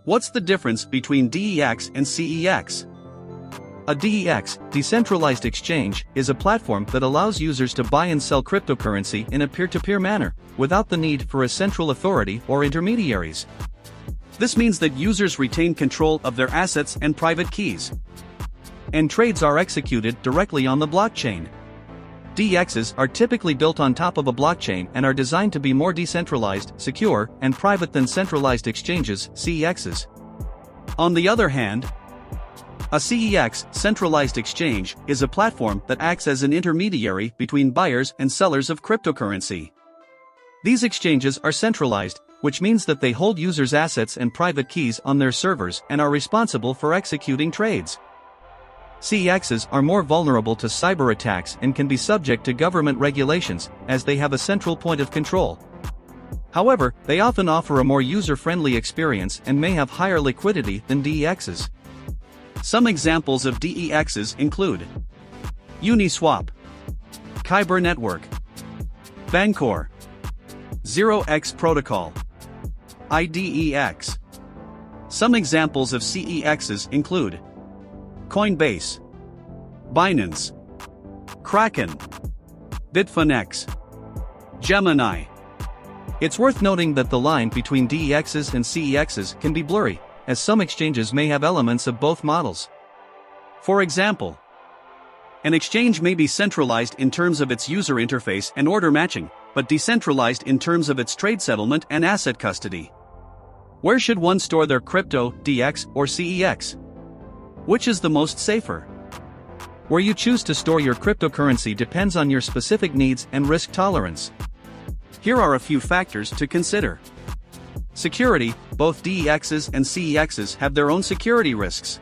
What's the difference between DEX and CEX? A DEX, decentralized exchange, is a platform that allows users to buy and sell cryptocurrency in a peer-to-peer manner, without the need for a central authority or intermediaries. This means that users retain control of their assets and private keys. And trades are executed directly on the blockchain. DEXs are typically built on top of a blockchain and are designed to be more decentralized, secure, and private than centralized exchanges, CEXs. On the other hand, a CEX, centralized exchange, is a platform that acts as an intermediary between buyers and sellers of cryptocurrency. These exchanges are centralized, which means that they hold users' assets and private keys on their servers and are responsible for executing trades. CEXs are more vulnerable to cyber attacks and can be subject to government regulations, as they have a central point of control. However, they often offer a more user-friendly experience and may have higher liquidity than DEXs. Some examples of DEXs include Uniswap, Kyber Network, Bancor, 0x Protocol, IDEX. Some examples of CEXs include Coinbase, Binance, Kraken, Bitfinex, Gemini. It's worth noting that the line between DEXs and CEXs can be blurry, as some exchanges may have elements of both models. For example, an exchange may be centralized in terms of its user interface and order matching, but decentralized in terms of its trade settlement and asset custody. Where should one store their crypto, DEX or CEX? Which is the most safer? Where you choose to store your cryptocurrency depends on your specific needs and risk tolerance. Here are a few factors to consider. Security. Both DEXs and CEXs have their own security risks.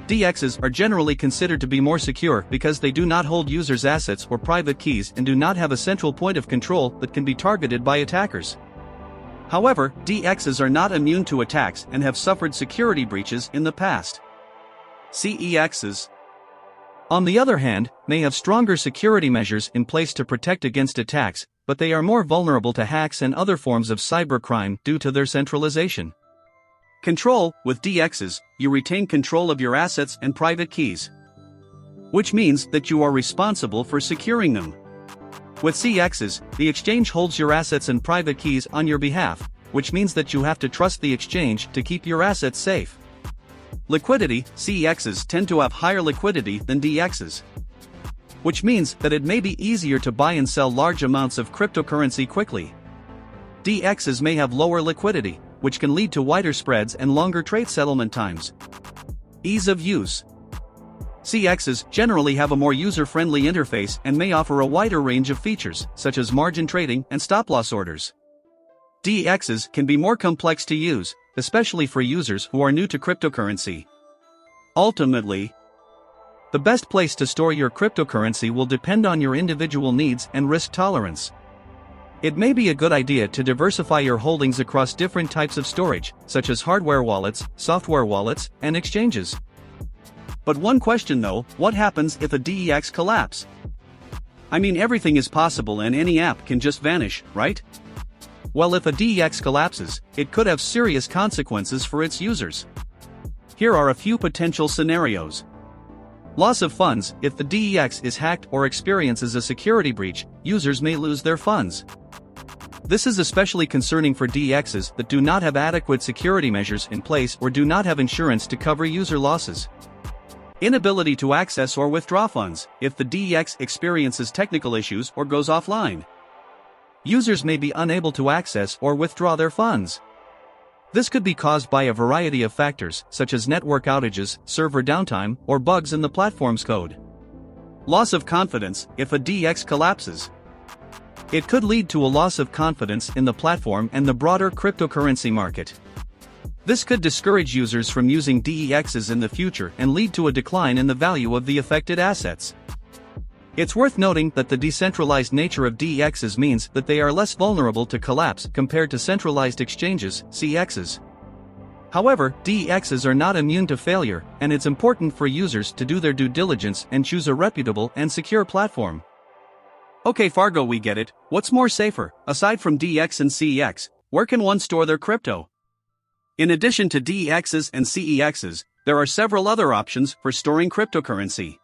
DEXs are generally considered to be more secure because they do not hold users' assets or private keys and do not have a central point of control that can be targeted by attackers. However, DEXs are not immune to attacks and have suffered security breaches in the past. CEXs, on the other hand, may have stronger security measures in place to protect against attacks, but they are more vulnerable to hacks and other forms of cybercrime due to their centralization. Control. With DEXs, you retain control of your assets and private keys, which means that you are responsible for securing them. With CEXs, the exchange holds your assets and private keys on your behalf, which means that you have to trust the exchange to keep your assets safe. Liquidity. CEXs tend to have higher liquidity than DEXs, which means that it may be easier to buy and sell large amounts of cryptocurrency quickly. DEXs may have lower liquidity, which can lead to wider spreads and longer trade settlement times. Ease of use. CEXs generally have a more user-friendly interface and may offer a wider range of features, such as margin trading and stop-loss orders. DEXs can be more complex to use, especially for users who are new to cryptocurrency. Ultimately, the best place to store your cryptocurrency will depend on your individual needs and risk tolerance. It may be a good idea to diversify your holdings across different types of storage, such as hardware wallets, software wallets, and exchanges. But one question though, what happens if a DEX collapse? I mean, everything is possible and any app can just vanish, right? Well, if a DEX collapses, it could have serious consequences for its users. Here are a few potential scenarios. Loss of funds. If the DEX is hacked or experiences a security breach, users may lose their funds. This is especially concerning for DEXs that do not have adequate security measures in place or do not have insurance to cover user losses. Inability to access or withdraw funds. If the DEX experiences technical issues or goes offline, users may be unable to access or withdraw their funds. This could be caused by a variety of factors, such as network outages, server downtime, or bugs in the platform's code. Loss of confidence. If a DEX collapses, it could lead to a loss of confidence in the platform and the broader cryptocurrency market. This could discourage users from using DEXs in the future and lead to a decline in the value of the affected assets. It's worth noting that the decentralized nature of DEXs means that they are less vulnerable to collapse compared to centralized exchanges, CEXs. However, DEXs are not immune to failure, and it's important for users to do their due diligence and choose a reputable and secure platform. Okay Fargo, we get it. What's more safer, aside from DEX and CEX, where can one store their crypto? In addition to DEXs and CEXs, there are several other options for storing cryptocurrency.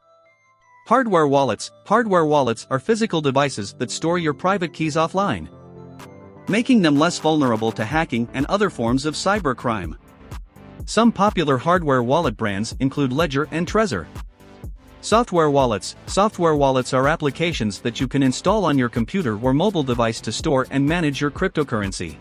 Hardware wallets. Hardware wallets are physical devices that store your private keys offline, making them less vulnerable to hacking and other forms of cybercrime. Some popular hardware wallet brands include Ledger and Trezor. Software wallets. Software wallets are applications that you can install on your computer or mobile device to store and manage your cryptocurrency.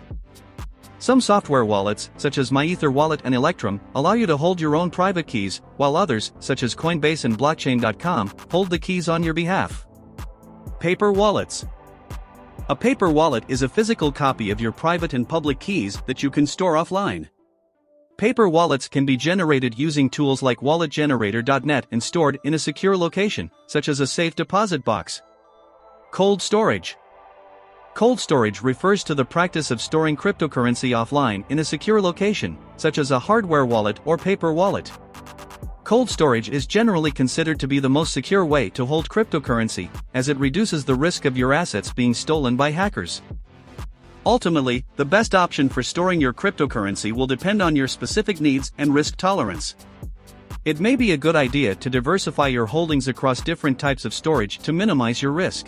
Some software wallets, such as MyEther Wallet and Electrum, allow you to hold your own private keys, while others, such as Coinbase and Blockchain.com, hold the keys on your behalf. Paper wallets. A paper wallet is a physical copy of your private and public keys that you can store offline. Paper wallets can be generated using tools like walletgenerator.net and stored in a secure location, such as a safe deposit box. Cold storage. Cold storage refers to the practice of storing cryptocurrency offline in a secure location, such as a hardware wallet or paper wallet. Cold storage is generally considered to be the most secure way to hold cryptocurrency, as it reduces the risk of your assets being stolen by hackers. Ultimately, the best option for storing your cryptocurrency will depend on your specific needs and risk tolerance. It may be a good idea to diversify your holdings across different types of storage to minimize your risk.